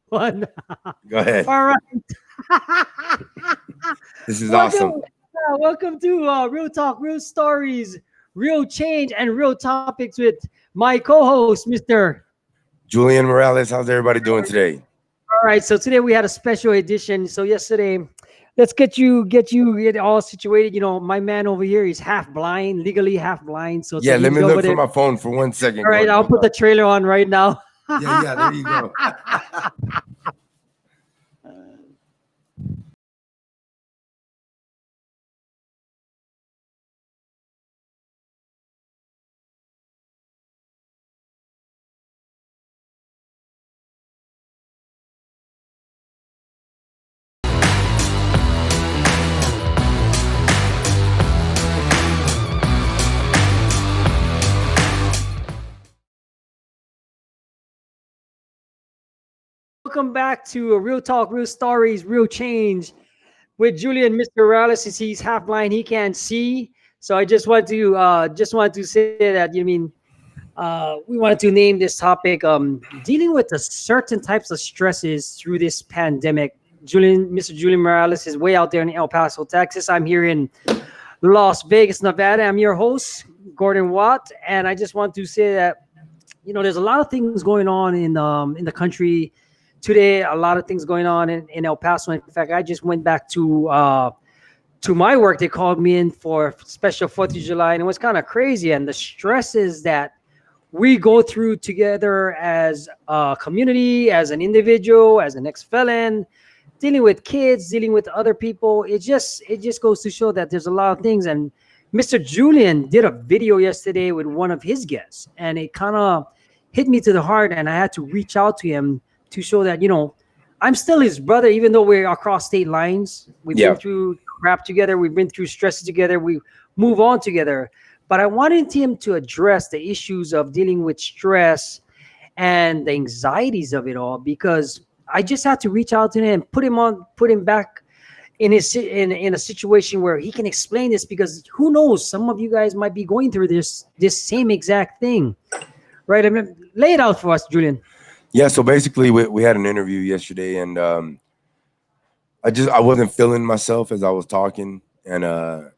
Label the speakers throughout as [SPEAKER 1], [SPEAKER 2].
[SPEAKER 1] one.
[SPEAKER 2] Go ahead.
[SPEAKER 1] All right.
[SPEAKER 2] This is
[SPEAKER 1] welcome,
[SPEAKER 2] awesome.
[SPEAKER 1] welcome to Real Talk, Real Stories, Real Change, and Real Topics with my co-host, Mr.
[SPEAKER 2] Julian Morales, how's everybody doing today?
[SPEAKER 1] All right. So today we had a special edition. So yesterday, let's get all situated. My man over here is half blind, legally half blind. So
[SPEAKER 2] Yeah, let
[SPEAKER 1] he's
[SPEAKER 2] me
[SPEAKER 1] over
[SPEAKER 2] look for
[SPEAKER 1] there.
[SPEAKER 2] my phone for 1 second,
[SPEAKER 1] All right.
[SPEAKER 2] Gordon.
[SPEAKER 1] I'll
[SPEAKER 2] Hold
[SPEAKER 1] put
[SPEAKER 2] on.
[SPEAKER 1] the trailer on right now.
[SPEAKER 2] Yeah, there you go.
[SPEAKER 1] Welcome back to Real Talk, Real Stories, Real Change with Julian. Mr. Morales, since he's half blind, he can't see. So I just want to say that we wanted to name this topic dealing with the certain types of stresses through this pandemic. Mr. Julian Morales is way out there in El Paso, Texas. I'm here in Las Vegas, Nevada. I'm your host, Gordon Watt, and I just want to say that there's a lot of things going on in the country today. A lot of things going on in El Paso. In fact, I just went back to my work. They called me in for special 4th of July, and it was kind of crazy. And the stresses that we go through together as a community, as an individual, as an ex-felon, dealing with kids, dealing with other people. It just goes to show that there's a lot of things. And Mr. Julian did a video yesterday with one of his guests, and it kind of hit me to the heart. And I had to reach out to him to show that I'm still his brother, even though we're across state lines. We've been
[SPEAKER 2] Yeah.
[SPEAKER 1] through crap together. We've been through stresses together. We move on together. But I wanted him to address the issues of dealing with stress and the anxieties of it all, because I just had to reach out to him and put him back in a situation where he can explain this, because who knows, some of you guys might be going through this same exact thing, right? I mean, lay it out for us, Julian.
[SPEAKER 2] Yeah, so basically we had an interview yesterday, and I wasn't feeling myself as I was talking, and I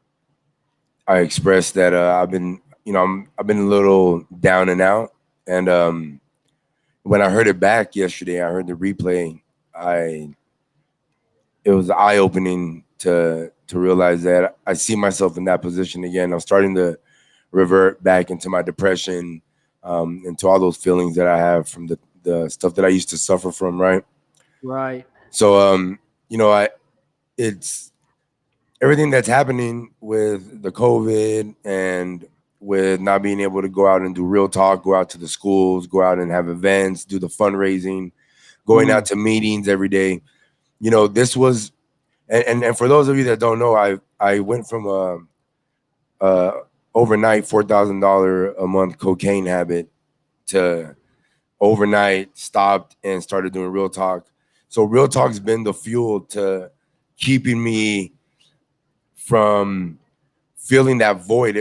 [SPEAKER 2] expressed that I've been a little down and out, and when I heard it back yesterday, I heard the replay. I It was eye opening to realize that I see myself in that position again. I'm starting to revert back into my depression, into all those feelings that I have from the stuff that I used to suffer from, right?
[SPEAKER 1] Right.
[SPEAKER 2] So I it's everything that's happening with the COVID and with not being able to go out and do real talk, go out to the schools, go out and have events, do the fundraising, going
[SPEAKER 1] Mm.
[SPEAKER 2] out to meetings every day. This was, and for those of you that don't know, I went from a overnight $4,000 a month cocaine habit to overnight stopped and started doing real talk. So real talk's been the fuel to keeping me from feeling that void.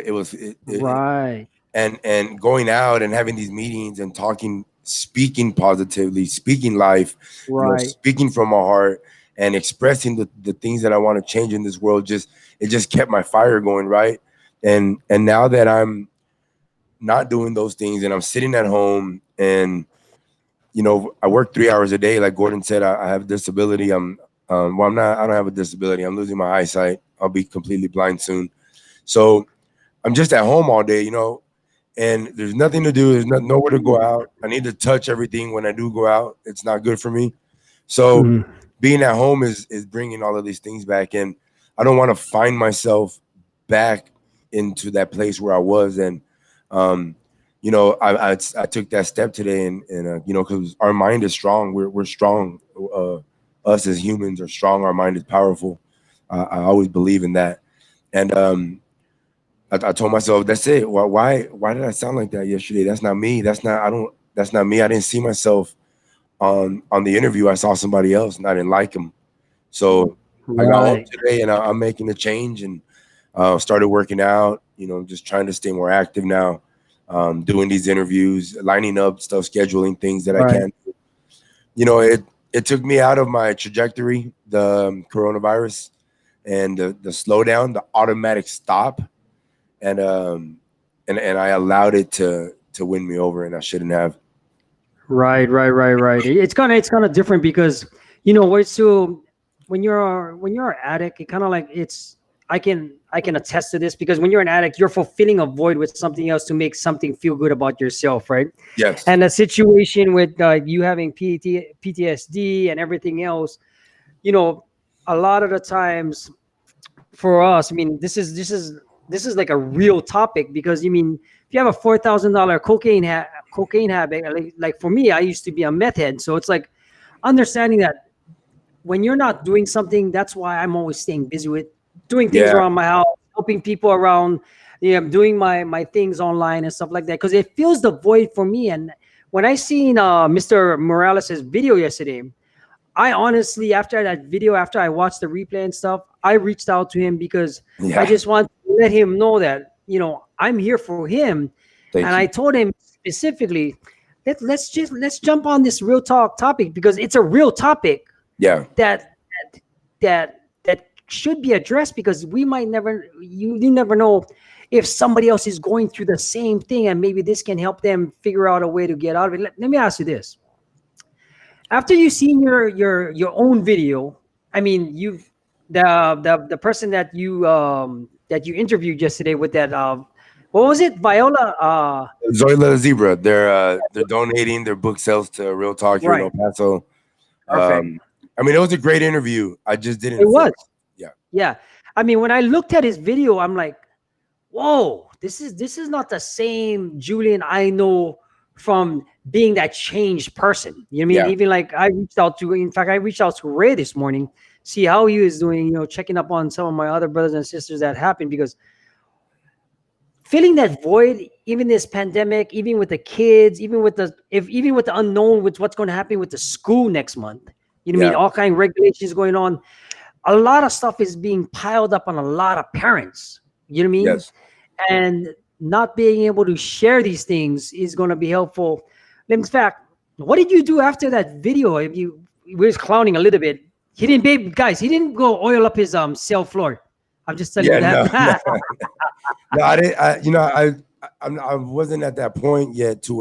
[SPEAKER 1] Right.
[SPEAKER 2] And going out and having these meetings and talking, speaking positively, speaking life,
[SPEAKER 1] Right.
[SPEAKER 2] speaking from my heart and expressing the things that I want to change in this world. It just kept my fire going, right? And now that I'm not doing those things and I'm sitting at home and I work 3 hours a day. Like Gordon said, I have a disability. Well, I don't have a disability. I'm losing my eyesight. I'll be completely blind soon. So I'm just at home all day, and there's nothing to do. There's nowhere to go out. I need to touch everything when I do go out. It's not good for me. So
[SPEAKER 1] Mhm.
[SPEAKER 2] being at home is bringing all of these things back, and I don't want to find myself back into that place where I was. And um, I took that step today, and because our mind is strong. We're strong. Us as humans are strong. Our mind is powerful. I always believe in that. And I told myself, that's it. Why did I sound like that yesterday? That's not me. That's not me. I didn't see myself on the interview. I saw somebody else and I didn't like him. So I got home
[SPEAKER 1] Right.
[SPEAKER 2] today and I'm making a change and started working out, just trying to stay more active now, doing these interviews, lining up stuff, scheduling things that I
[SPEAKER 1] Right.
[SPEAKER 2] can. You know, it it took me out of my trajectory, the coronavirus, and the slowdown, the automatic stop, and and I allowed it to win me over, and I shouldn't have.
[SPEAKER 1] Right. It's kind of different because we're so when you're an addict, it kind of like it's I can attest to this because when you're an addict, you're fulfilling a void with something else to make something feel good about yourself, right?
[SPEAKER 2] Yes.
[SPEAKER 1] And the situation with you having PTSD and everything else, you know, a lot of the times for us, I mean, this is like a real topic because you mean if you have a $4,000 cocaine habit, like for me, I used to be a meth head, so it's like understanding that when you're not doing something, that's why I'm always staying busy with doing things
[SPEAKER 2] Yeah.
[SPEAKER 1] around my house, helping people around, doing my things online and stuff like that because it fills the void for me. And when I seen Mr. Morales' video yesterday, I honestly, after that video, after I watched the replay and stuff, I reached out to him because I
[SPEAKER 2] Yeah.
[SPEAKER 1] just want to let him know that, I'm here for him. And
[SPEAKER 2] Thank
[SPEAKER 1] I
[SPEAKER 2] you.
[SPEAKER 1] told him specifically, let's jump on this real talk topic because it's a real topic
[SPEAKER 2] Yeah.
[SPEAKER 1] that that should be addressed because we might never you never know if somebody else is going through the same thing and maybe this can help them figure out a way to get out of it. Let me ask you this: after you seen your own video, I mean, the person that you interviewed yesterday with that what was it, Viola?
[SPEAKER 2] Zoila Zebra, they're donating their book sales to Real Talk here in
[SPEAKER 1] Right.
[SPEAKER 2] El Paso.
[SPEAKER 1] Perfect.
[SPEAKER 2] Um, I mean, it was a great interview. I just didn't
[SPEAKER 1] It
[SPEAKER 2] feel
[SPEAKER 1] was.
[SPEAKER 2] like, yeah,
[SPEAKER 1] Yeah. I mean, when I looked at his video, I'm like, whoa, this is not the same Julian I know from being that changed person. You know what I mean?
[SPEAKER 2] yeah,
[SPEAKER 1] Even like in fact, I reached out to Ray this morning, see how he is doing, checking up on some of my other brothers and sisters that happened because filling that void, even this pandemic, even with the kids, even with the unknown, with what's going to happen with the school next month. You know what I mean?
[SPEAKER 2] yeah,
[SPEAKER 1] All kind of regulations going on. A lot of stuff is being piled up on a lot of parents. You know what I mean?
[SPEAKER 2] yes.
[SPEAKER 1] And not being able to share these things is going to be helpful. In fact, what did you do after that video? If you we was clowning a little bit, he didn't, babe, guys. He didn't go oil up his cell floor. I'm just telling you
[SPEAKER 2] Yeah, no, no,
[SPEAKER 1] that.
[SPEAKER 2] no. I didn't. I wasn't at that point yet to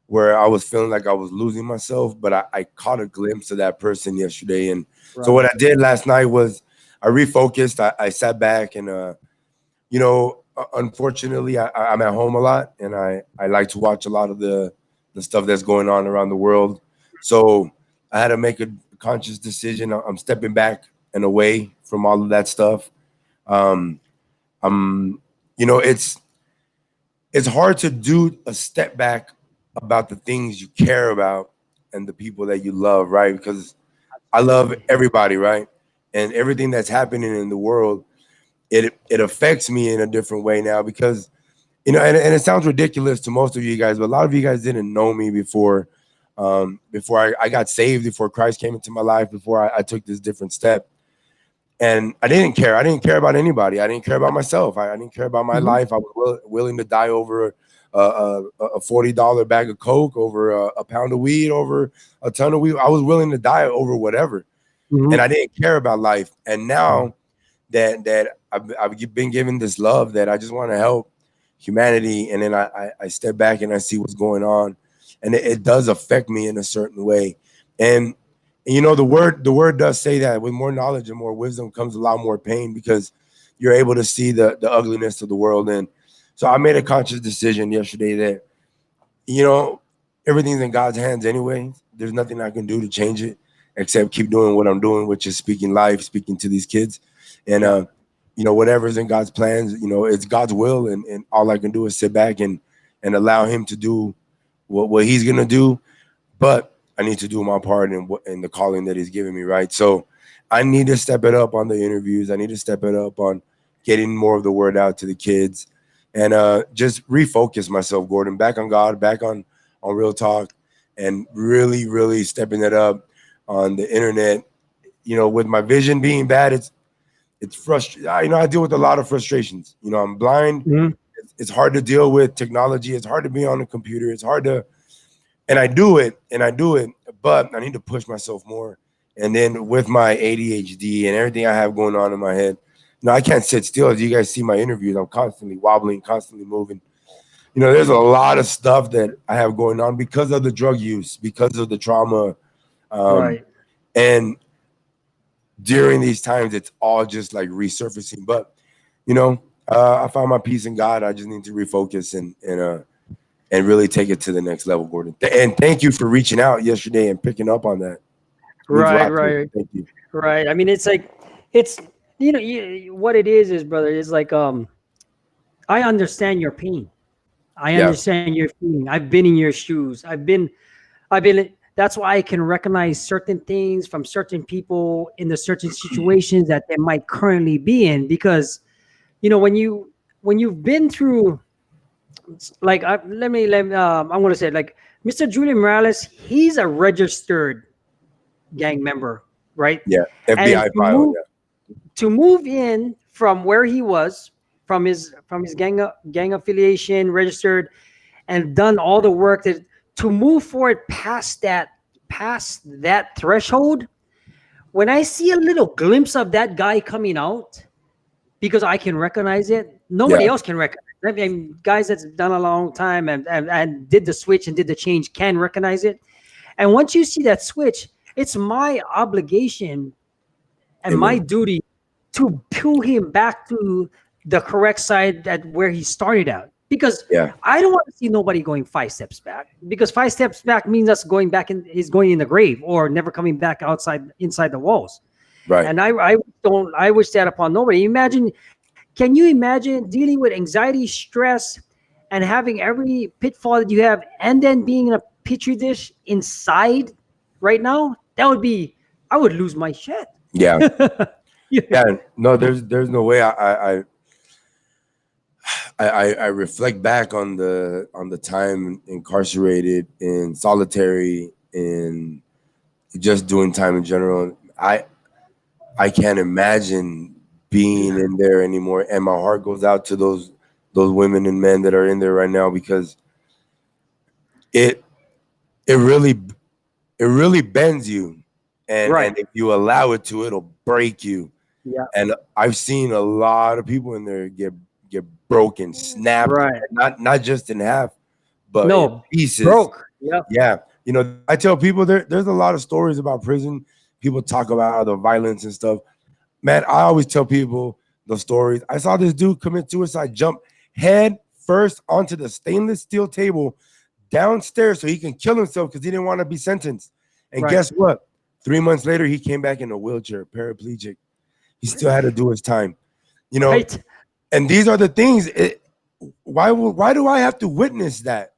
[SPEAKER 2] where I was feeling like I was losing myself, but I caught a glimpse of that person yesterday. And so what
[SPEAKER 1] Right.
[SPEAKER 2] I did last night was I refocused. I sat back and unfortunately, I'm at home a lot, and I like to watch a lot of the stuff that's going on around the world. So I had to make a conscious decision. I'm stepping back and away from all of that stuff. Um, I'm, it's hard to do a step back about the things you care about and the people that you love, right? Because I love
[SPEAKER 1] Absolutely.
[SPEAKER 2] everybody, right? And everything that's happening in the world, it affects me in a different way now because and it sounds ridiculous to most of you guys, but a lot of you guys didn't know me before I got saved, before Christ came into my life, before I took this different step. And I didn't care. I didn't care about anybody. I didn't care about myself. I didn't care about my
[SPEAKER 1] Mhm.
[SPEAKER 2] life. I was willing to die over a $40 bag of Coke, over a pound of weed, over a ton of weed. I was willing to die over whatever, and
[SPEAKER 1] Mhm.
[SPEAKER 2] I didn't care about life. And now that I've been given this love that I just want to help humanity, and then I step back and I see what's going on, and it does affect me in a certain way. And the word does say that with more knowledge and more wisdom comes a lot more pain because you're able to see the ugliness of the world. And so I made a conscious decision yesterday that you know everything's in God's hands anyway. There's nothing I can do to change it except keep doing what I'm doing, which is speaking life, speaking to these kids, and
[SPEAKER 1] Yeah.
[SPEAKER 2] whatever's in God's plans, it's God's will, and all I can do is sit back and allow Him to do what He's gonna do. But I need to do my part in the calling that He's giving me, right? So I need to step it up on the interviews. I need to step it up on getting more of the word out to the kids, and just refocus myself, Gordon, back on God, back on real talk, and really, really stepping it up on the internet. With my vision being bad, it's frustrating. I deal with a lot of frustrations. I'm blind.
[SPEAKER 1] Mhm.
[SPEAKER 2] It's hard to deal with technology. It's hard to be on the computer. It's hard to and I do it, but I need to push myself more. And then with my ADHD and everything I have going on in my head, I can't sit still. As you guys see my interviews, I'm constantly wobbling, constantly moving. There's a lot of stuff that I have going on because of the drug use, because of the trauma. Um,
[SPEAKER 1] Right.
[SPEAKER 2] and during these times, it's all just like resurfacing. But, I found my peace in God. I just need to refocus and really take it to the next level, Gordon. And thank you for reaching out yesterday and picking up on that. It means a
[SPEAKER 1] Right.
[SPEAKER 2] lot to me.
[SPEAKER 1] Right.
[SPEAKER 2] Thank you.
[SPEAKER 1] Right. I mean, it's like it's what it is, brother. Is like I understand your pain. I
[SPEAKER 2] Yeah.
[SPEAKER 1] understand your feeling. I've been in your shoes. I've been. That's why I can recognize certain things from certain people in the certain situations that they might currently be in because when you've been through like I'm going to say it, like Mr. Julian Morales, he's a registered gang member, right?
[SPEAKER 2] Yeah.
[SPEAKER 1] And
[SPEAKER 2] FBI
[SPEAKER 1] to
[SPEAKER 2] file.
[SPEAKER 1] move to move in from where he was from his gang affiliation registered and done all the work to move forward past that threshold. When I see a little glimpse of that guy coming out, because I can recognize it,
[SPEAKER 2] Yeah.
[SPEAKER 1] nobody else can recognize it. I mean, guys that's done a long time and did the switch and did the change can recognize it. And once you see that switch, it's my obligation and my
[SPEAKER 2] Amen.
[SPEAKER 1] duty to pull him back to the correct side at where he started out. Because
[SPEAKER 2] Yeah.
[SPEAKER 1] I don't want to see nobody going 5 steps back. Because 5 steps back means us going back in is going in the grave or never coming back outside inside the walls.
[SPEAKER 2] Right.
[SPEAKER 1] And I wish that upon nobody. Can you imagine dealing with anxiety, stress, and having every pitfall that you have, and then being in a petri dish inside right now? I would lose my shit.
[SPEAKER 2] Yeah.
[SPEAKER 1] Yeah.
[SPEAKER 2] Yeah. No, there's no way I reflect back on the time incarcerated in solitary and just doing time in general. I can't imagine being in there anymore, and my heart goes out to those women and men that are in there right now because it it really it really bends you, and
[SPEAKER 1] Right.
[SPEAKER 2] if you allow it to, it'll break you.
[SPEAKER 1] Yeah.
[SPEAKER 2] And I've seen a lot of people in there get broken, snapped,
[SPEAKER 1] Right.
[SPEAKER 2] not just in half, but in
[SPEAKER 1] No.
[SPEAKER 2] pieces.
[SPEAKER 1] Broke. Yep.
[SPEAKER 2] Yeah, I tell people there's a lot of stories about prison. People talk about the violence and stuff. Man, I always tell people the stories. I saw this dude commit suicide, jump head first onto the stainless steel table downstairs so he can kill himself because he didn't want to be sentenced. And
[SPEAKER 1] Right.
[SPEAKER 2] guess what? 3 months later, he came back in a wheelchair, paraplegic. He still had to do his time. You know,
[SPEAKER 1] Right.
[SPEAKER 2] and these are the things. Why do I have to witness that?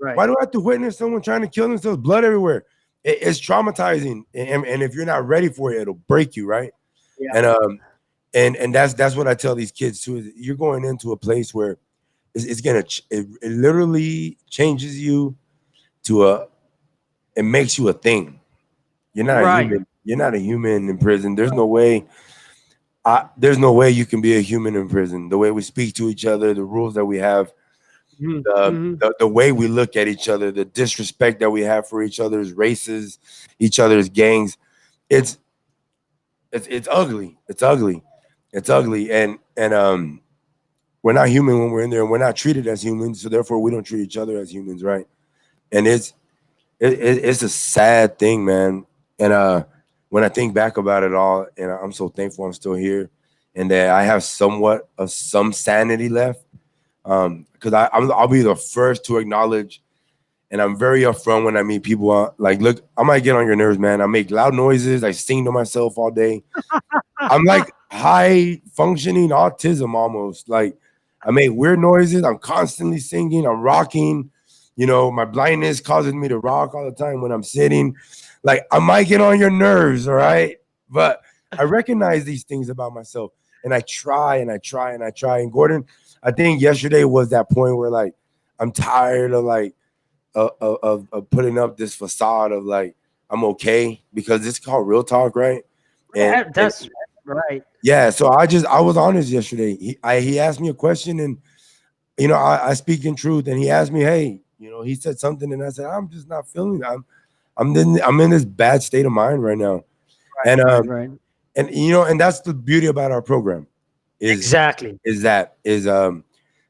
[SPEAKER 1] Right.
[SPEAKER 2] Why do I have to witness someone trying to kill themselves, blood everywhere? It's traumatizing, and if you're not ready for it, it'll break you, right?
[SPEAKER 1] Yeah.
[SPEAKER 2] And and that's what I tell these kids too. Is you're going into a place where it's gonna it literally changes you to it makes you a thing. You're not a
[SPEAKER 1] Right.
[SPEAKER 2] human. You're not a human in prison. There's no way you can be a human in prison. The way we speak to each other, the rules that we have,
[SPEAKER 1] Mm-hmm.
[SPEAKER 2] the way we look at each other, the disrespect that we have for each other's races, each other's gangs. It's it's ugly. It's ugly. It's ugly. And we're not human when we're in there, and we're not treated as humans. So therefore, we don't treat each other as humans, right? And it's a sad thing, man. And when I think back about it all, and I'm so thankful I'm still here, and that I have somewhat of some sanity left. Because I'll be the first to acknowledge, and I'm very upfront when I meet people. Like, look, I might get on your nerves, man. I make loud noises. I sing to myself all day. I'm like high functioning autism almost. Like, I make weird noises. I'm constantly singing. I'm rocking. My blindness causes me to rock all the time when I'm sitting. Like, I might get on your nerves, all right? But I recognize these things about myself, and I try and I try and I try. And Gordon, I think yesterday was that point where like I'm tired of like of putting up this facade of like I'm okay because it's called real talk, right? And
[SPEAKER 1] That's right.
[SPEAKER 2] yeah, so I was honest yesterday. He asked me a question, and I speak in truth, and he asked me, "Hey, You know, he said something, and I said, I'm just not feeling. I'm in this bad state of mind right now, and
[SPEAKER 1] Right, right.
[SPEAKER 2] you know, and that's the beauty about our program, is
[SPEAKER 1] Exactly.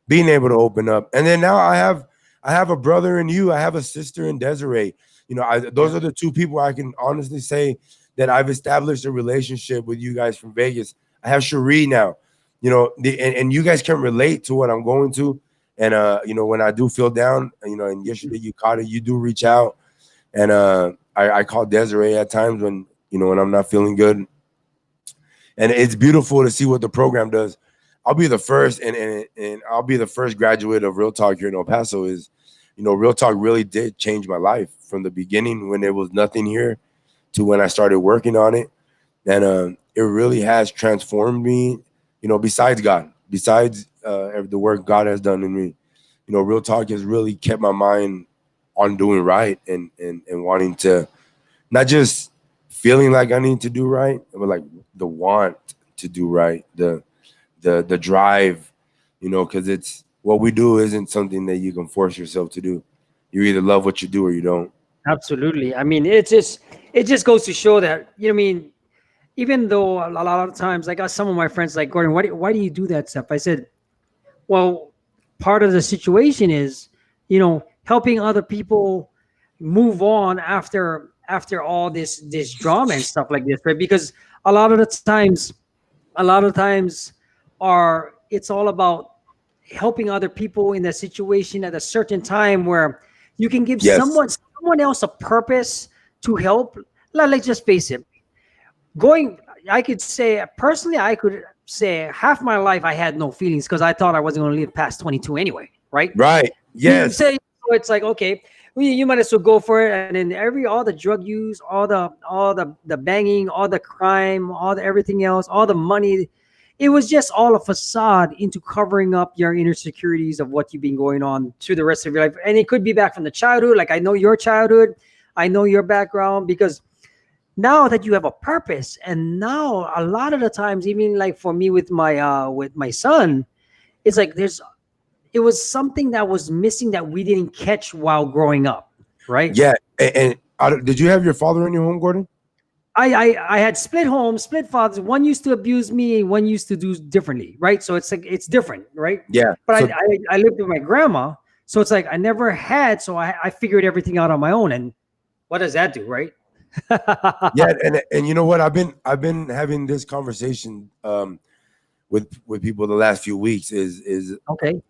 [SPEAKER 2] being able to open up. And then now I have a brother in you, I have a sister in Desiree. You know, those
[SPEAKER 1] Yeah.
[SPEAKER 2] are the two people I can honestly say that I've established a relationship with. You guys from Vegas. I have Cherie now. You know, and you guys can relate to what I'm going to. And you know, when I do feel down, you know, and yesterday you caught it, you do reach out. And I call Desiree at times when, you know, when I'm not feeling good. And it's beautiful to see what the program does. I'll be the first, and I'll be the first graduate of Real Talk here in El Paso. Is, you know, Real Talk really did change my life from the beginning when there was nothing here to when I started working on it, and it really has transformed me. You know, besides God, besides the work God has done in me, you know, Real Talk has really kept my mind on doing right, and wanting to, not just feeling like I need to do right, but like the want to do right, the drive, you know, because it's what we do isn't something that you can force yourself to do. You either love what you do or you don't.
[SPEAKER 1] Absolutely. I mean, it just goes to show that, you know, I mean, even though a lot of times I got some of my friends like, Gordon, why do you do that stuff? I said, well, part of the situation is, helping other people move on after all this drama and stuff like this, right? Because a lot of the times, are it's all about helping other people in a situation at a certain time where you can give
[SPEAKER 2] Yes.
[SPEAKER 1] someone else a purpose to help. Let's just face it. Going, I could say personally, I could say half my life I had no feelings because I thought I wasn't going to live past 22 anyway, right?
[SPEAKER 2] Right.
[SPEAKER 1] You
[SPEAKER 2] Yes.
[SPEAKER 1] say, so it's like, okay, well, you might as well go for it. And then all the drug use, all the banging, all the crime, all the everything else, all the money, it was just all a facade into covering up your inner securities of what you've been going on through the rest of your life. And it could be back from the childhood. Like, I know your childhood, I know your background, because now that you have a purpose, and now a lot of the times, even like for me with my son, it's like it was something that was missing that we didn't catch while growing up, right?
[SPEAKER 2] Yeah. And did you have your father in your home, Gordon?
[SPEAKER 1] I had split homes, split fathers. One used to abuse me, one used to do differently, right? So it's like it's different, right?
[SPEAKER 2] Yeah.
[SPEAKER 1] But
[SPEAKER 2] So
[SPEAKER 1] I lived with my grandma, so it's like I never had, so I figured everything out on my own. And what does that do, right?
[SPEAKER 2] yeah, and you know what? I've been having this conversation with people the last few weeks. Is
[SPEAKER 1] Okay.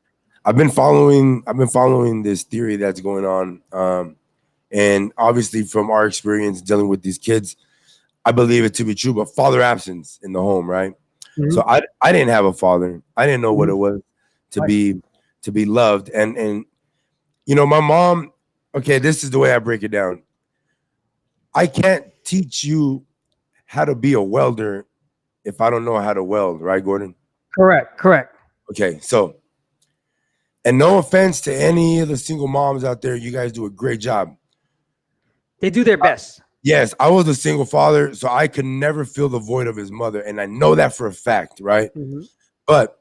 [SPEAKER 2] I've been following this theory that's going on, and obviously from our experience dealing with these kids, I believe it to be true. But father absence in the home, right? So
[SPEAKER 1] Mhm.
[SPEAKER 2] I didn't have a father. I didn't know what it
[SPEAKER 1] Mhm.
[SPEAKER 2] was to
[SPEAKER 1] Right.
[SPEAKER 2] be loved, and you know, my mom. Okay, this is the way I break it down. I can't teach you how to be a welder if I don't know how to weld, right, Gordon?
[SPEAKER 1] Correct. Correct.
[SPEAKER 2] Okay, so, and no offense to any of the single moms out there, you guys do a great job.
[SPEAKER 1] They do their best.
[SPEAKER 2] Yes, I was a single father, so I could never fill the void of his mother, and I know that for a fact, right?
[SPEAKER 1] Mhm.
[SPEAKER 2] But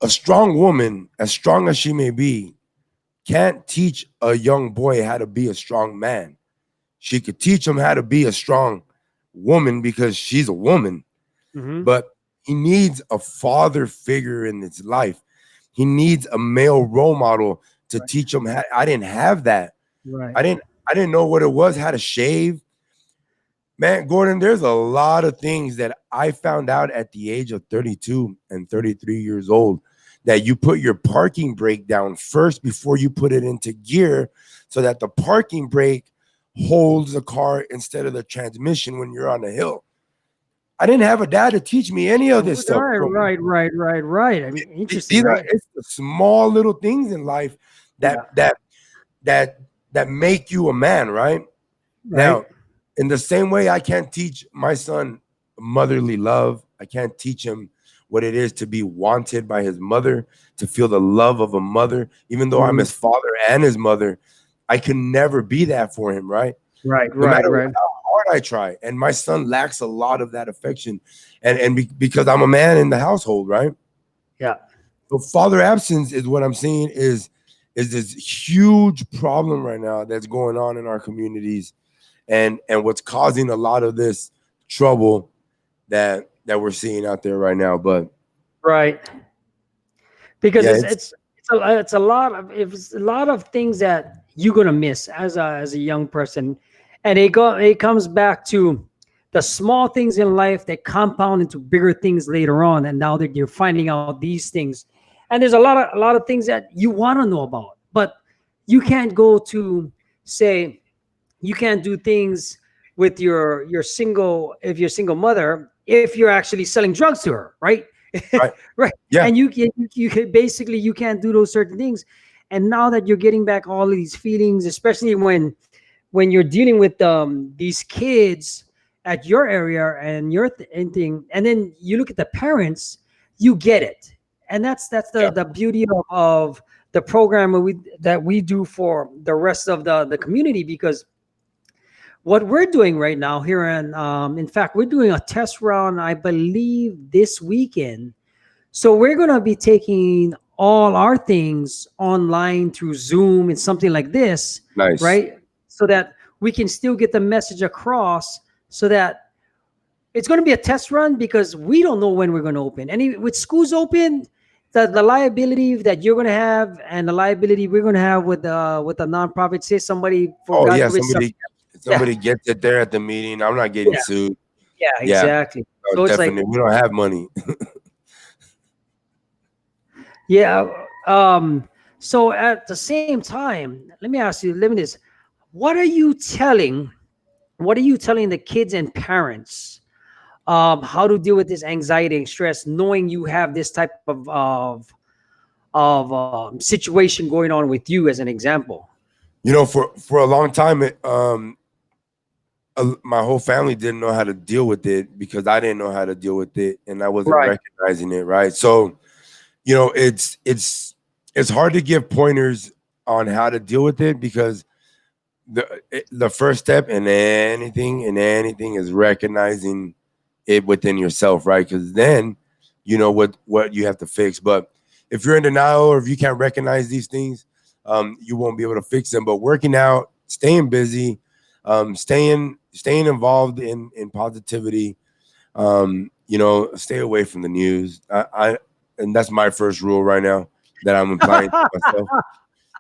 [SPEAKER 2] a strong woman, as strong as she may be, can't teach a young boy how to be a strong man. She could teach him how to be a strong woman because she's a woman,
[SPEAKER 1] Mhm.
[SPEAKER 2] but he needs a father figure in his life. He needs a male role model to
[SPEAKER 1] Right.
[SPEAKER 2] teach him how. I didn't have that.
[SPEAKER 1] Right.
[SPEAKER 2] I didn't know what it was, how to shave. Man, Gordon, there's a lot of things that I found out at the age of 32 and 33 years old, that you put your parking brake down first before you put it into gear, so that the parking brake holds the car instead of the transmission when you're on the hill. I didn't have a dad to teach me any of this stuff
[SPEAKER 1] Right.
[SPEAKER 2] growing up.
[SPEAKER 1] Right. Right. Right. Right. I mean, interesting,
[SPEAKER 2] These are,
[SPEAKER 1] right?
[SPEAKER 2] it's the small little things in life
[SPEAKER 1] Yeah.
[SPEAKER 2] that that make you a man, right?
[SPEAKER 1] Right.
[SPEAKER 2] Now, in the same way, I can't teach my son motherly love. I can't teach him what it is to be wanted by his mother, to feel the love of a mother. Even though I'm
[SPEAKER 1] Mhm.
[SPEAKER 2] his father and his mother, I can never be that for him, right?
[SPEAKER 1] Right.
[SPEAKER 2] No
[SPEAKER 1] Right.
[SPEAKER 2] matter
[SPEAKER 1] Right.
[SPEAKER 2] how hard I try. And my son lacks a lot of that affection. Because I'm a man in the household, right?
[SPEAKER 1] Yeah.
[SPEAKER 2] So father absence is what I'm seeing is this huge problem right now that's going on in our communities, and what's causing a lot of this trouble that we're seeing out there right now. But
[SPEAKER 1] Right. Because
[SPEAKER 2] yeah,
[SPEAKER 1] it's a lot of it's a lot of things that you're gonna miss as a young person, and it comes back to the small things in life that compound into bigger things later on, and now that you're finding out these things, and there's a lot of things that you want to know about, but you can't go to say you can't do things with your single if you're a single mother if you're actually selling drugs to her, right?
[SPEAKER 2] right.
[SPEAKER 1] Right.
[SPEAKER 2] Yeah.
[SPEAKER 1] And you can basically you can't do those certain things. And now that you're getting back all of these feelings, especially when you're dealing with these kids at your area and and thing, and then you look at the parents, you get it. And that's
[SPEAKER 2] Yeah.
[SPEAKER 1] the beauty of the program that we do for the rest of the community, because what we're doing right now here, in fact, we're doing a test run, I believe, this weekend. So we're going to be taking all our things online through Zoom and something like this,
[SPEAKER 2] Nice.
[SPEAKER 1] right? So that we can still get the message across, so that it's going to be a test run, because we don't know when we're going to open. And with schools open, the liability that you're going to have and the liability we're going to have with the nonprofit, say somebody, for
[SPEAKER 2] Oh
[SPEAKER 1] God
[SPEAKER 2] yeah,
[SPEAKER 1] forbid, yeah,
[SPEAKER 2] somebody gets it there at the meeting. I'm not getting
[SPEAKER 1] yeah,
[SPEAKER 2] sued.
[SPEAKER 1] yeah,
[SPEAKER 2] Yeah,
[SPEAKER 1] exactly. So it's like,
[SPEAKER 2] definitely. We don't have money.
[SPEAKER 1] yeah. So at the same time, let me ask you, let me this. What are you telling, what are you telling the kids and parents how to deal with this anxiety and stress, knowing you have this type of situation going on with you, as an example?
[SPEAKER 2] For a long time, my whole family didn't know how to deal with it because I didn't know how to deal with it, and I wasn't
[SPEAKER 1] Right.
[SPEAKER 2] recognizing it. Right. So it's hard to give pointers on how to deal with it because the first step in anything is recognizing it within yourself, right? Because then you know what you have to fix. But if you're in denial or if you can't recognize these things, you won't be able to fix them. But working out, staying busy, staying involved in positivity, stay away from the news. And that's my first rule right now that I'm applying to myself.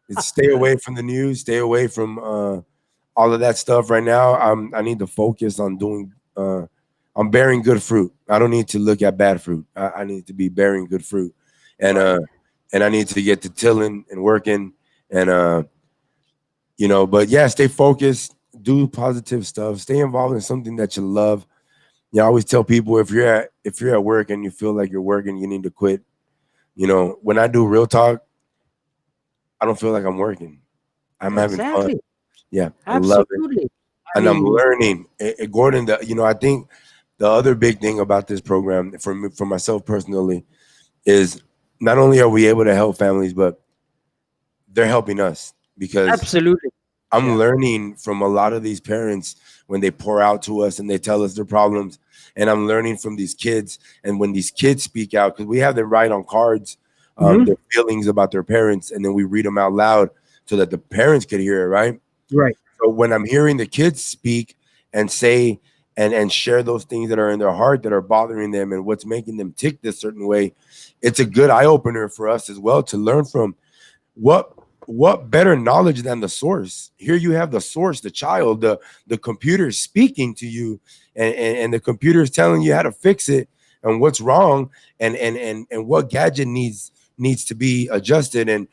[SPEAKER 2] Is stay away from the news, stay away from all of that stuff right now. I need to focus on doing I'm bearing good fruit. I don't need to look at bad fruit. I need to be bearing good fruit. And
[SPEAKER 1] Right.
[SPEAKER 2] and I need to get to tilling and working and but yeah, stay focused, do positive stuff, stay involved in something that you love. I always tell people if you're at work and you feel like you're working, you need to quit. When I do real talk, I don't feel like I'm working. I'm having fun.
[SPEAKER 1] Exactly.
[SPEAKER 2] Yeah, I love it.
[SPEAKER 1] Absolutely. I
[SPEAKER 2] And I'm
[SPEAKER 1] mean,
[SPEAKER 2] learning. Gordon, I think the other big thing about this program for me, for myself personally, is not only are we able to help families, but they're helping us because
[SPEAKER 1] absolutely.
[SPEAKER 2] I'm
[SPEAKER 1] Yeah.
[SPEAKER 2] learning from a lot of these parents when they pour out to us and they tell us their problems. And I'm learning from these kids. And when these kids speak out, because we have them write on cards
[SPEAKER 1] Hmm.
[SPEAKER 2] their feelings about their parents, and then we read them out loud so that the parents could hear it, right?
[SPEAKER 1] Right.
[SPEAKER 2] So when I'm hearing the kids speak and say and share those things that are in their heart that are bothering them and what's making them tick this certain way, it's a good eye opener for us as well to learn from what what better knowledge than the source. Here you have the source, the child, the computer speaking to you, and the computer is telling you how to fix it and what's wrong and what gadget needs to be adjusted. And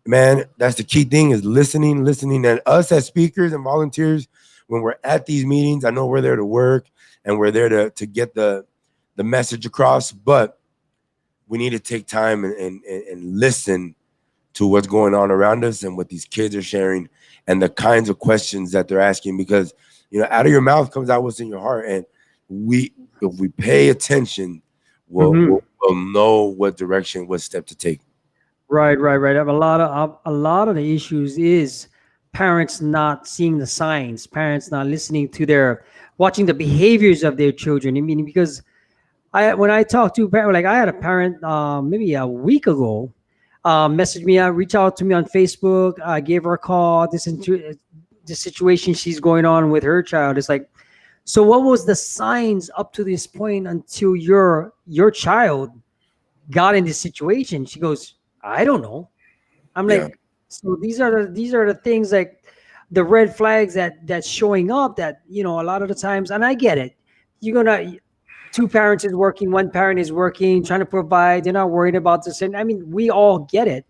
[SPEAKER 2] man, that's the key thing is listening. And us as speakers and volunteers, when we're at these meetings, I know we're there to work and we're there to get the message across, but we need to take time and listen to what's going on around us and what these kids are sharing and the kinds of questions that they're asking, because out of your mouth comes out what's in your heart. And we if we pay attention, we'll
[SPEAKER 1] Hmm.
[SPEAKER 2] we'll, we'll know what direction, what step to take.
[SPEAKER 1] Right, right, right. A lot of the issues is parents not seeing the signs, parents not listening to watching the behaviors of their children. I mean, because when I talk to parent, like I had a parent maybe a week ago. messaged me out, reach out to me on Facebook. I gave her a call. The situation she's going on with her child is like, so what was the signs up to this point until your child got in this situation? She goes, I don't know. I'm
[SPEAKER 2] Yeah.
[SPEAKER 1] like, so these are the things like the red flags that's showing up that a lot of the times, and I get it. You're gonna two parents is working, one parent is working, trying to provide. They're not worried about this, and I mean we all get it.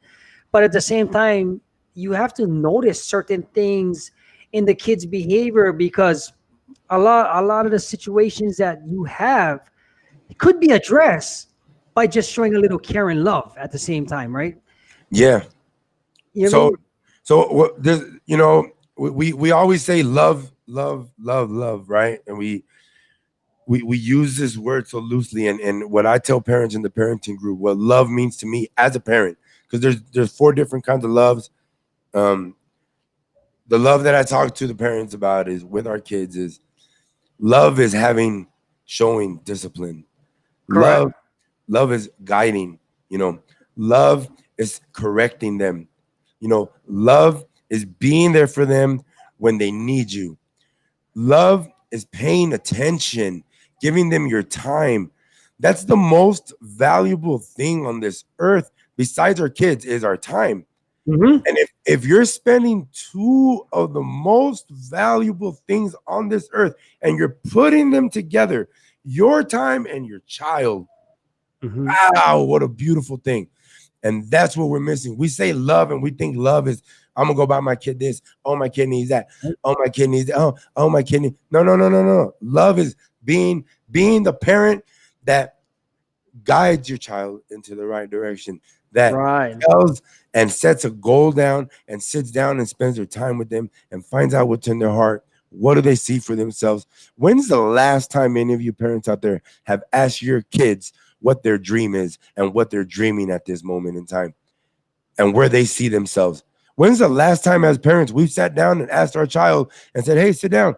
[SPEAKER 1] But at the same time, you have to notice certain things in the kid's behavior because a lot of the situations that you have could be addressed by just showing a little care and love at the same time, right?
[SPEAKER 2] Yeah.
[SPEAKER 1] You know what I
[SPEAKER 2] So
[SPEAKER 1] mean?
[SPEAKER 2] there's, we always say love, love, love, love, right? And we use this word so loosely. And what I tell parents in the parenting group, what love means to me as a parent, because there's four different kinds of loves. Um, the love that I talk to the parents about is with our kids is love is having showing discipline.
[SPEAKER 1] Correct.
[SPEAKER 2] Love love is guiding, you know. Love is correcting them. Love is being there for them when they need you. Love is paying attention, giving them your time. That's the most valuable thing on this earth besides our kids is our time.
[SPEAKER 1] Hmm.
[SPEAKER 2] And if you're spending two of the most valuable things on this earth and you're putting them together, your time and your child,
[SPEAKER 1] Hmm.
[SPEAKER 2] wow, what a beautiful thing. And that's what we're missing. We say love and we think love is, I'm gonna go buy my kid this. Oh, my kid needs that. Oh, my kid needs that. Oh, my kid needs. No, no, no, no, no. Love is being the parent that guides your child into the right direction, that
[SPEAKER 1] Right.
[SPEAKER 2] tells and sets a goal down and sits down and spends their time with them and finds out what's in their heart. What do they see for themselves? When's the last time any of you parents out there have asked your kids what their dream is and what they're dreaming at this moment in time and where they see themselves? When's the last time as parents we've sat down and asked our child and said, hey, sit down.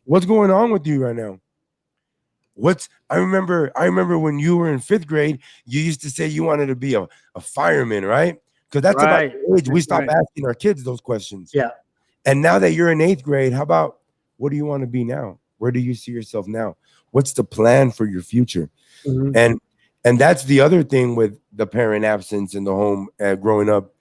[SPEAKER 2] What's going on with you right now? I remember when you were in fifth grade, you used to say you wanted to be a fireman, right? Because that's about
[SPEAKER 1] Right.
[SPEAKER 2] the age we
[SPEAKER 1] Right.
[SPEAKER 2] stop
[SPEAKER 1] Right.
[SPEAKER 2] asking our kids those questions.
[SPEAKER 1] Yeah.
[SPEAKER 2] And now that you're in eighth grade, how about what do you want to be now? Where do you see yourself now? What's the plan for your future?
[SPEAKER 1] Hmm.
[SPEAKER 2] And and that's the other thing with the parent absence in the home growing up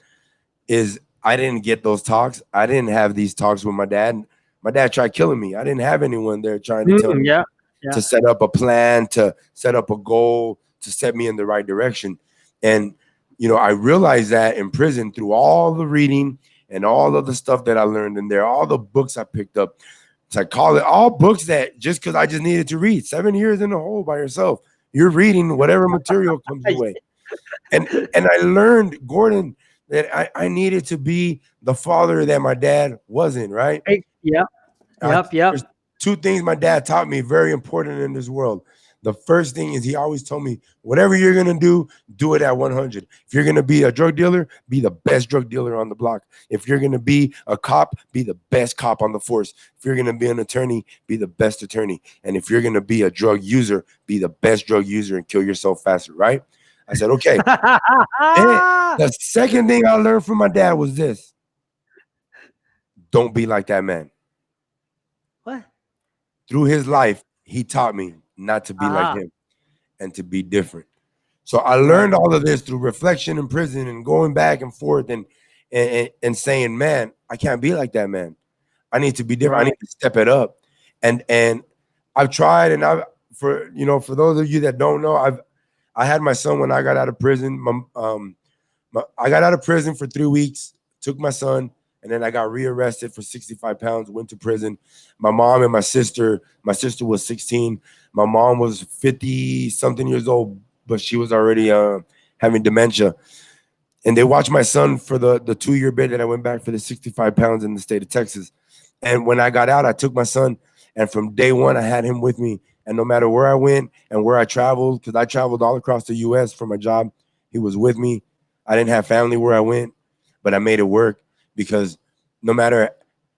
[SPEAKER 2] is I didn't get those talks. I didn't have these talks with my dad. My dad tried killing me. I didn't have anyone there trying to tell
[SPEAKER 1] Mm,
[SPEAKER 2] me
[SPEAKER 1] yeah. Yeah.
[SPEAKER 2] to set up a plan, to set up a goal, to set me in the right direction. And I realized that in prison through all the reading and all of the stuff that I learned in there, all the books I picked up, psychology, all books that just because I just needed to read. 7 years in a hole by yourself, you're reading whatever material comes your way. And I learned, Gordon, that I needed to be the father that my dad wasn't, right?
[SPEAKER 1] Right. Yep. Yep.
[SPEAKER 2] There's
[SPEAKER 1] Yep.
[SPEAKER 2] two things my dad taught me very important in this world. The first thing is he always told me, whatever you're gonna do it at 100. If you're gonna be a drug dealer, be the best drug dealer on the block. If you're gonna be a cop, be the best cop on the force. If you're gonna be an attorney, be the best attorney. And if you're gonna be a drug user, be the best drug user and kill yourself faster, right? I said, okay. And the second thing I learned from my dad was this: don't be like that man.
[SPEAKER 1] What?
[SPEAKER 2] Through his life, he taught me not to be like
[SPEAKER 1] Ah.
[SPEAKER 2] him and to be different. So I
[SPEAKER 1] Right.
[SPEAKER 2] learned all of this through reflection in prison and going back and forth and saying, man, I can't be like that man. I need to be different. I
[SPEAKER 1] Right.
[SPEAKER 2] need to step it up. And I've tried, and I've for those of you that don't know, I had my son when I got out of prison. I got out of prison for 3 weeks, took my son, and then I got rearrested for 65 pounds, went to prison. My mom and my sister was 16. My mom was 50 something years old, but she was already having dementia. And they watched my son for the 2 year bid that I went back for the 65 pounds in the state of Texas. And when I got out, I took my son, and from day one, I had him with me. And no matter where I went and where I traveled, because I traveled all across the US for my job, he was with me. I didn't have family where I went, but I made it work because no matter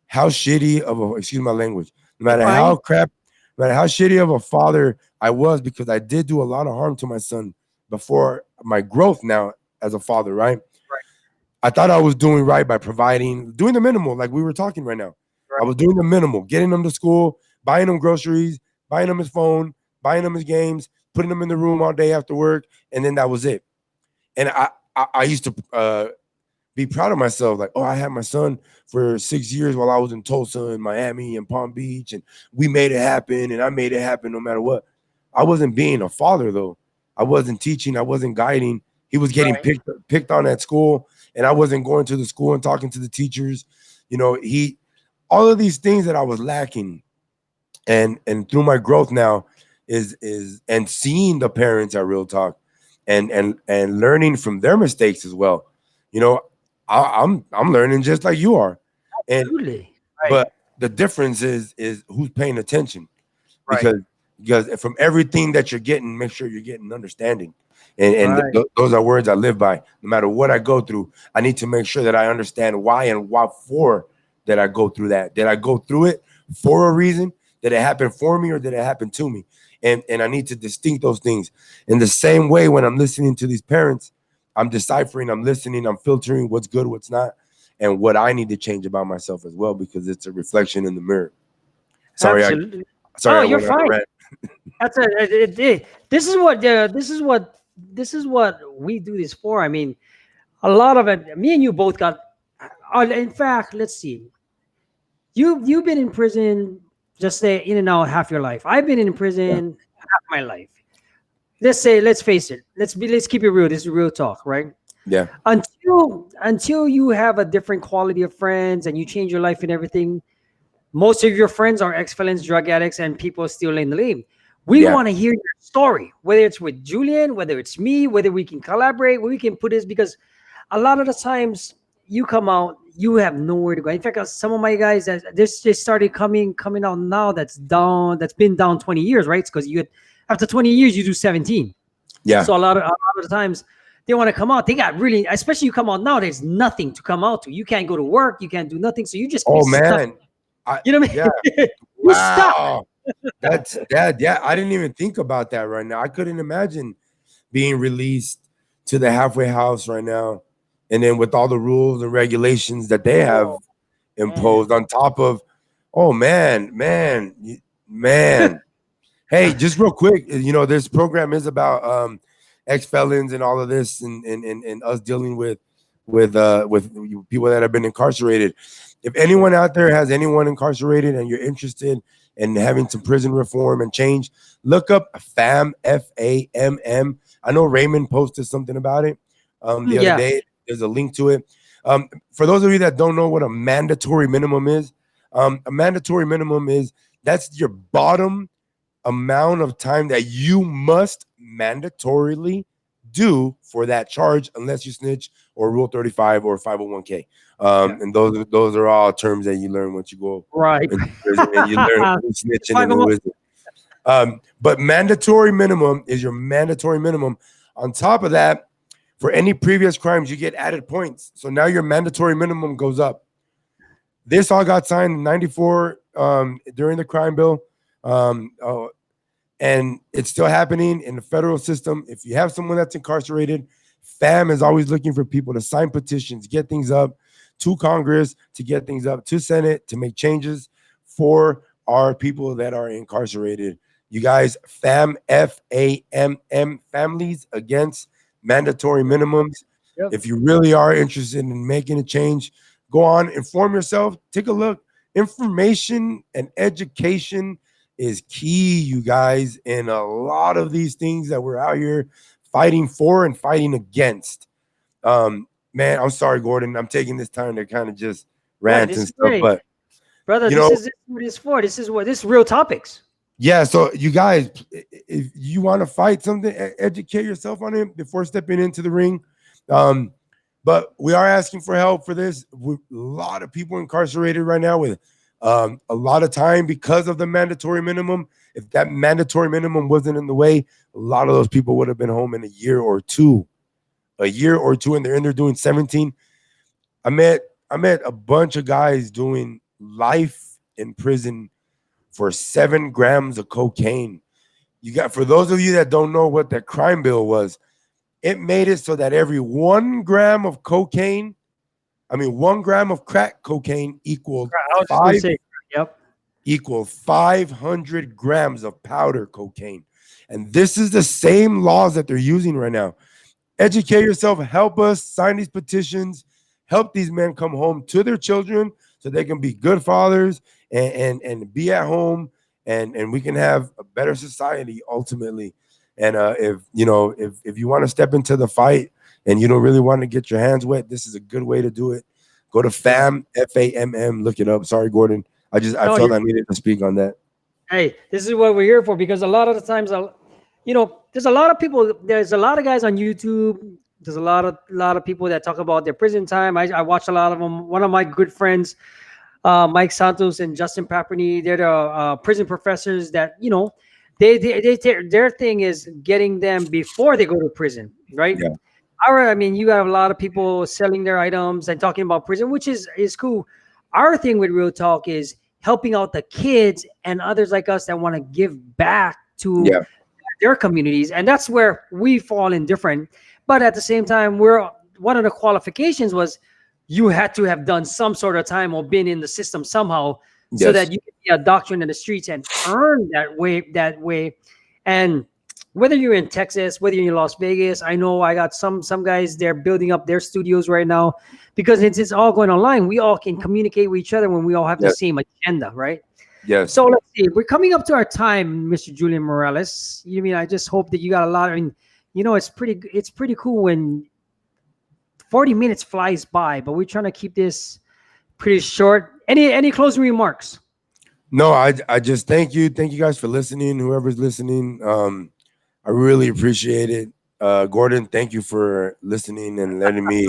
[SPEAKER 2] how shitty of a, excuse my language, no
[SPEAKER 1] You're
[SPEAKER 2] matter how
[SPEAKER 1] fine.
[SPEAKER 2] crap, no matter how shitty of a father I was, because I did do a lot of harm to my son before my growth now as a father, right?
[SPEAKER 1] Right.
[SPEAKER 2] I thought I was doing right by doing the minimal, like we were talking right now. I
[SPEAKER 1] Right.
[SPEAKER 2] was doing the minimal, getting them to school, buying them groceries, buying them his phone, buying them his games, putting them in the room all day after work, and then that was it. And I used to be proud of myself, like, oh, I had my son for 6 years while I was in Tulsa and Miami and Palm Beach, and we made it happen, and I made it happen no matter what. I wasn't being a father though. I wasn't teaching. I wasn't guiding. He was getting
[SPEAKER 1] Right.
[SPEAKER 2] picked on at school, and I wasn't going to the school and talking to the teachers. He all of these things that I was lacking, and through my growth now is and seeing the parents at Real Talk, and learning from their mistakes as well. You know, I'm learning just like you are, and
[SPEAKER 1] Absolutely. Right.
[SPEAKER 2] but the difference is who's paying attention,
[SPEAKER 1] Right.
[SPEAKER 2] because from everything that you're getting, make sure you're getting understanding. And
[SPEAKER 1] Right.
[SPEAKER 2] those are words I live by. No matter what I go through, I need to make sure that I understand why and what for that I go through that. Did I go through it for a reason? Did it happen for me or did it happen to me? And I need to distinct those things. In the same way, when I'm listening to these parents, I'm deciphering, I'm listening, I'm filtering what's good, what's not, and what I need to change about myself as well, because it's a reflection in the mirror. Sorry, I
[SPEAKER 1] Absolutely.
[SPEAKER 2] sorry
[SPEAKER 1] Oh,
[SPEAKER 2] I
[SPEAKER 1] you're
[SPEAKER 2] went on a
[SPEAKER 1] fine.
[SPEAKER 2] rant.
[SPEAKER 1] That's a. This is what. This is what we do this for. I mean, a lot of it. Me and you both got. In fact, let's see. You've been in prison, just say in and out half your life. I've been in
[SPEAKER 2] Yeah,
[SPEAKER 1] prison half my life. Let's face it. Let's keep it real. This is real talk, right?
[SPEAKER 2] yeah,
[SPEAKER 1] Until you have a different quality of friends and you change your life and everything, most of your friends are ex-felons, drug addicts, and people still in the lane. We
[SPEAKER 2] yeah,
[SPEAKER 1] want to hear your story, whether it's with Julian, whether it's me, whether we can collaborate, where we can put this, because a lot of the times you come out, you have nowhere to go. In fact, some of my guys that this just started coming out now, that's been down 20 years, right? It's because you had, after 20 years you do 17.
[SPEAKER 2] yeah.
[SPEAKER 1] So a lot of the times they want to come out. They got really, especially you come out now, there's nothing to come out to. You can't go to work, you can't do nothing. So you just be
[SPEAKER 2] Oh
[SPEAKER 1] stuck.
[SPEAKER 2] man,
[SPEAKER 1] You know what
[SPEAKER 2] yeah.
[SPEAKER 1] I mean? You stuck.
[SPEAKER 2] Wow. That's that. Yeah, I didn't even think about that right now. I couldn't imagine being released to the halfway house right now, and then with all the rules and regulations that they have
[SPEAKER 1] Oh
[SPEAKER 2] imposed
[SPEAKER 1] man.
[SPEAKER 2] on top of. Oh man. Hey, just real quick, this program is about ex felons and all of this, and us dealing with people that have been incarcerated. If anyone out there has anyone incarcerated and you're interested in having some prison reform and change, look up FAMM. I know Raymond posted something about it the other
[SPEAKER 1] Yeah.
[SPEAKER 2] day. There's a link to it. For those of you that don't know what a mandatory minimum is, a mandatory minimum is that's your bottom amount of time that you must mandatorily do for that charge unless you snitch or rule 35 or 501k.
[SPEAKER 1] Yeah.
[SPEAKER 2] And those are all terms that you learn once you go
[SPEAKER 1] Right.
[SPEAKER 2] into prison, and you learn who's snitching
[SPEAKER 1] Five
[SPEAKER 2] and
[SPEAKER 1] of
[SPEAKER 2] who
[SPEAKER 1] them.
[SPEAKER 2] isn't. But mandatory minimum is your mandatory minimum. On top of that, for any previous crimes, you get added points. So now your mandatory minimum goes up. This all got signed in 94 during the crime bill. Oh, and it's still happening in the federal system. If you have someone that's incarcerated, FAM is always looking for people to sign petitions, get things up to Congress, to get things up to Senate, to make changes for our people that are incarcerated. You guys, FAM, FAMM, Families Against Mandatory Minimums.
[SPEAKER 1] Yep.
[SPEAKER 2] If you really are interested in making a change, go on, inform yourself, take a look. Information and education is key, you guys, in a lot of these things that we're out here fighting for and fighting against. Man, I'm sorry, Gordon. I'm taking this time to kind of just
[SPEAKER 1] Yeah,
[SPEAKER 2] rant
[SPEAKER 1] this
[SPEAKER 2] and
[SPEAKER 1] is
[SPEAKER 2] stuff,
[SPEAKER 1] great.
[SPEAKER 2] but
[SPEAKER 1] Brother,
[SPEAKER 2] you
[SPEAKER 1] this
[SPEAKER 2] know,
[SPEAKER 1] is what it's for. This is real topics.
[SPEAKER 2] yeah. So you guys, if you want to fight something, educate yourself on it before stepping into the ring. Um, but we are asking for help for this. A lot of people incarcerated right now with a lot of time because of the mandatory minimum. If that mandatory minimum wasn't in the way, a lot of those people would have been home in a year or two, and they're in there doing 17. I met a bunch of guys doing life in prison for 7 grams of cocaine. You got, for those of you that don't know what that crime bill was, it made it so that every 1 gram of cocaine, I mean 1 gram of crack cocaine
[SPEAKER 1] I was just going to say, yep.
[SPEAKER 2] equal 500 grams of powder cocaine. And this is the same laws that they're using right now. Educate yourself, help us sign these petitions, help these men come home to their children so they can be good fathers and be at home, and we can have a better society ultimately. And if you know if you want to step into the fight and you don't really want to get your hands wet, this is a good way to do it. Go to
[SPEAKER 1] Yeah.
[SPEAKER 2] FAM, FAMM, look it up. Sorry, Gordon. I
[SPEAKER 1] No,
[SPEAKER 2] felt I needed to speak on that.
[SPEAKER 1] hey, this is what we're here for, because a lot of the times, there's a lot of people, there's a lot of guys on YouTube. There's a lot of people that talk about their prison time. I watch a lot of them. One of my good friends, Mike Santos and Justin Paperny, they're the prison professors that, their thing is getting them before they go to prison, right?
[SPEAKER 2] Yeah,
[SPEAKER 1] I mean, you have a lot of people selling their items and talking about prison, which is cool. Our thing with Real Talk is helping out the kids and others like us that want to give back to
[SPEAKER 2] yeah,
[SPEAKER 1] their communities, and that's where we fall in different. But at the same time, we're one of the qualifications was you had to have done some sort of time or been in the system somehow, so
[SPEAKER 2] yes,
[SPEAKER 1] that you can be a doctrine in the streets and earn that way. And whether you're in Texas, whether you're in Las Vegas, I know I got some guys, they're building up their studios right now, because it's all going online. We all can communicate with each other when we all have the
[SPEAKER 2] yes,
[SPEAKER 1] same agenda, right?
[SPEAKER 2] yes.
[SPEAKER 1] So let's see. We're coming up to our time, Mr. Julian Morales. You mean I just hope that you got a lot. I mean, it's pretty cool when 40 minutes flies by, but we're trying to keep this pretty short. Any closing remarks?
[SPEAKER 2] No, I just thank you guys for listening. Whoever's listening, I really appreciate it. Gordon, thank you for listening and letting me.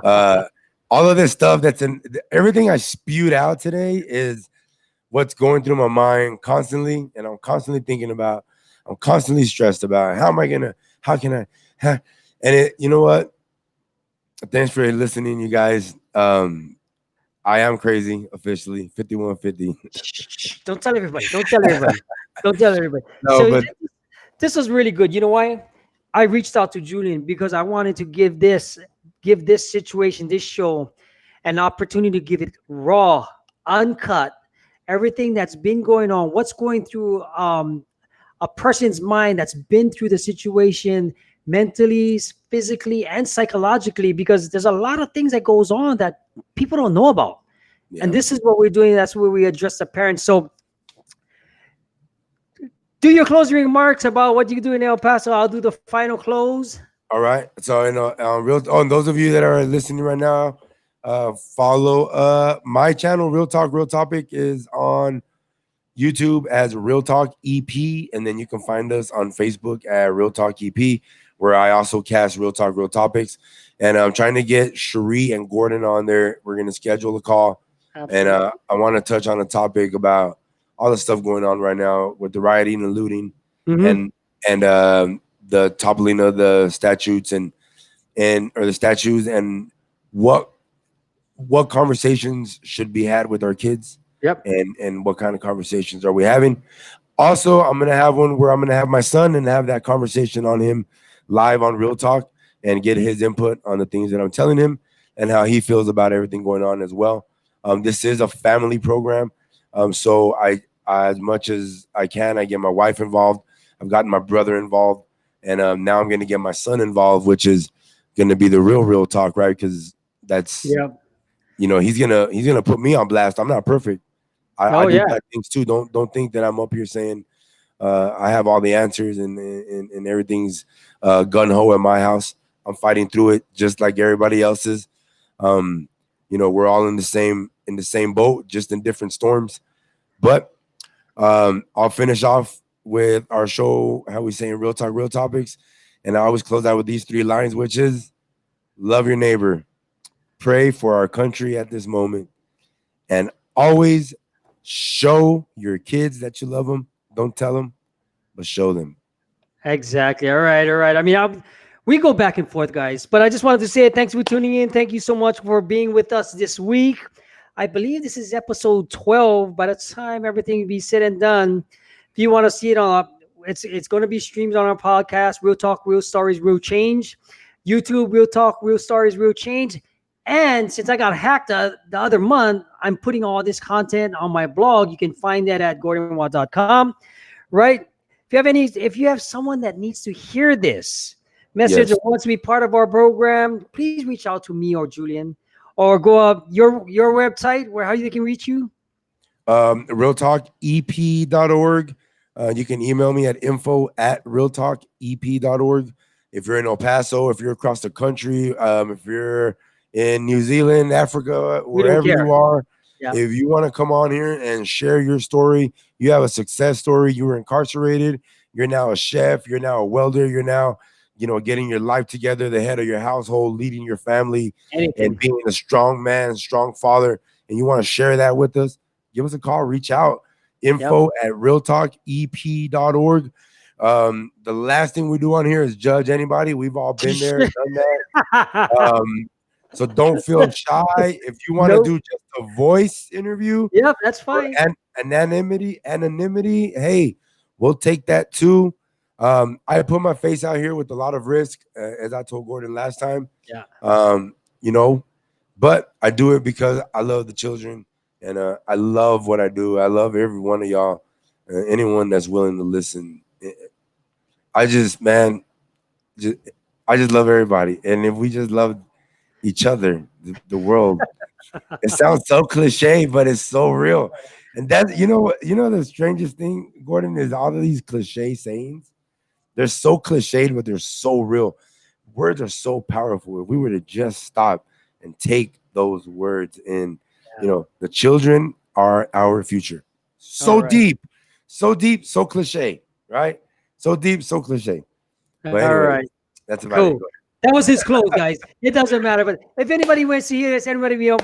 [SPEAKER 2] Uh, all of this stuff that's in everything I spewed out today is what's going through my mind constantly, and I'm constantly thinking about. I'm constantly stressed about how am I gonna, how can I, huh? And you know what? Thanks for listening, you guys. I am crazy officially, 5150.
[SPEAKER 1] Shh, don't tell everybody. Don't tell everybody. Don't tell everybody.
[SPEAKER 2] No,
[SPEAKER 1] So
[SPEAKER 2] but
[SPEAKER 1] this was really good. You know why? I reached out to Julian because I wanted to give this situation, this show, an opportunity to give it raw, uncut, everything that's been going on, what's going through a person's mind that's been through the situation mentally, physically, and psychologically, because there's a lot of things that goes on that people don't know about. And
[SPEAKER 2] yeah.
[SPEAKER 1] this is what we're doing. That's where we address the parents. So do your closing remarks about what you do in El Paso. I'll do the final close.
[SPEAKER 2] All right. So real. Oh, and those of you that are listening right now, follow my channel. Real Talk, Real Topic is on YouTube as Real Talk EP, and then you can find us on Facebook at Real Talk EP, where I also cast Real Talk, Real Topics. And I'm trying to get Cherie and Gordon on there. We're gonna schedule a call, and
[SPEAKER 1] Absolutely.
[SPEAKER 2] I want to touch on a topic about all the stuff going on right now with the rioting and looting,
[SPEAKER 1] Hmm.
[SPEAKER 2] and the toppling of the statutes and or the statues, and what what conversations should be had with our kids,
[SPEAKER 1] Yep.
[SPEAKER 2] and what kind of conversations are we having. Also, I'm gonna have one where I'm gonna have my son and have that conversation on him live on Real Talk and get his input on the things that I'm telling him and how he feels about everything going on as well. This is a family program, so as much as I can, I get my wife involved. I've gotten my brother involved, and now I'm going to get my son involved, which is going to be the real talk, right? Because that's
[SPEAKER 1] Yep.
[SPEAKER 2] he's gonna put me on blast. I'm not perfect. I
[SPEAKER 1] Oh
[SPEAKER 2] do
[SPEAKER 1] yeah.
[SPEAKER 2] bad things too. Don't think that I'm up here saying I have all the answers and everything's gun ho at my house. I'm fighting through it just like everybody else is. Um, we're all in the same boat, just in different storms. But I'll finish off with our show, how we say in Real Talk, Real Topics, and I always close out with these 3 lines, which is love your neighbor, pray for our country at this moment, and always show your kids that you love them. Don't tell them, but show them.
[SPEAKER 1] Exactly. All right. All right. I mean, we go back and forth, guys, but I just wanted to say thanks for tuning in. Thank you so much for being with us this week. I believe this is episode 12. By the time everything be said and done, if you want to see it on, it's going to be streamed on our podcast, Real Talk, Real Stories, Real Change. YouTube, Real Talk, Real Stories, Real Change. And since I got hacked the other month, I'm putting all this content on my blog. You can find that at gordonwatt.com. Right? If you have someone that needs to hear this message or
[SPEAKER 2] Yes.
[SPEAKER 1] wants to be part of our program, please reach out to me or Julian, or go up your website where how you can reach you.
[SPEAKER 2] realtalkep.org. You can email me at info@realtalkep.org. If you're in El Paso, if you're across the country, if you're in New Zealand, Africa,
[SPEAKER 1] We don't
[SPEAKER 2] wherever
[SPEAKER 1] care.
[SPEAKER 2] you are,
[SPEAKER 1] Yeah.
[SPEAKER 2] if you want to come on here and share your story, you have a success story, you were incarcerated, you're now a chef, you're now a welder, you're now, getting your life together, the head of your household, leading your family, and
[SPEAKER 1] Anything.
[SPEAKER 2] being a strong man, strong father, and you want to share that with us, give us a call, reach out,
[SPEAKER 1] Yep.
[SPEAKER 2] info@realtalkep.org. The last thing we do on here is judge anybody. We've all been there, done that. So don't feel shy. If you want to
[SPEAKER 1] Nope.
[SPEAKER 2] do just a voice interview
[SPEAKER 1] Yep, that's
[SPEAKER 2] or
[SPEAKER 1] fine.
[SPEAKER 2] anonymity, hey, we'll take that too. I put my face out here with a lot of risk, as I told Gordon last time.
[SPEAKER 1] Yeah.
[SPEAKER 2] Um, you know, but I do it because I love the children and I love what I do. I love every one of y'all, anyone that's willing to listen. I just, man, just, I just love everybody. And if we just love each other, the world, it sounds so cliche, but it's so real. And that, the strangest thing, Gordon, is all of these cliche sayings. They're so cliched, but they're so real. Words are so powerful. If we were to just stop and take those words in,
[SPEAKER 1] Yeah.
[SPEAKER 2] the children are our future.
[SPEAKER 1] All
[SPEAKER 2] So
[SPEAKER 1] right.
[SPEAKER 2] deep, so deep, so cliche, right? So deep, so cliche. But
[SPEAKER 1] All
[SPEAKER 2] anyway,
[SPEAKER 1] right.
[SPEAKER 2] that's about it.
[SPEAKER 1] Cool. That was his close, guys. It doesn't matter. But if anybody wants to hear this,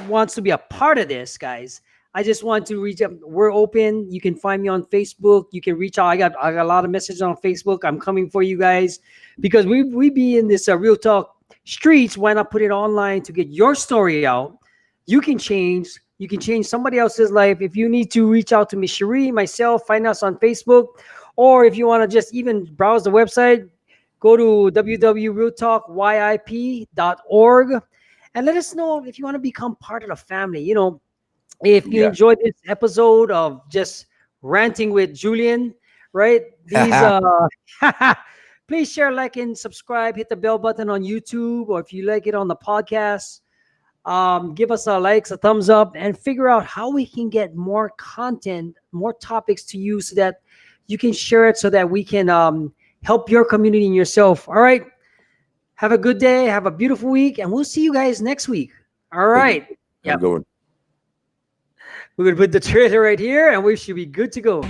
[SPEAKER 1] wants to be a part of this, guys, I just want to reach out. We're open. You can find me on Facebook. You can reach out. I got a lot of messages on Facebook. I'm coming for you guys because we be in this real talk streets. Why not put it online to get your story out? You can change. You can change somebody else's life. If you need to reach out to me, Cherie, myself, find us on Facebook, or if you want to just even browse the website, go to www.realtalkyip.org and let us know if you want to become part of the family. If you
[SPEAKER 2] Yeah.
[SPEAKER 1] enjoyed this episode of just ranting with Julian, right? These please share, like, and subscribe. Hit the bell button on YouTube, or if you like it on the podcast, give us a likes, a thumbs up, and figure out how we can get more content, more topics to you, so that you can share it, so that we can help your community and yourself. All right. Have a good day. Have a beautiful week, and we'll see you guys next week. All
[SPEAKER 2] Thank you.
[SPEAKER 1] right.
[SPEAKER 2] Have a
[SPEAKER 1] Yep.
[SPEAKER 2] good one.
[SPEAKER 1] We're gonna put the trailer right here, and we should be good to go.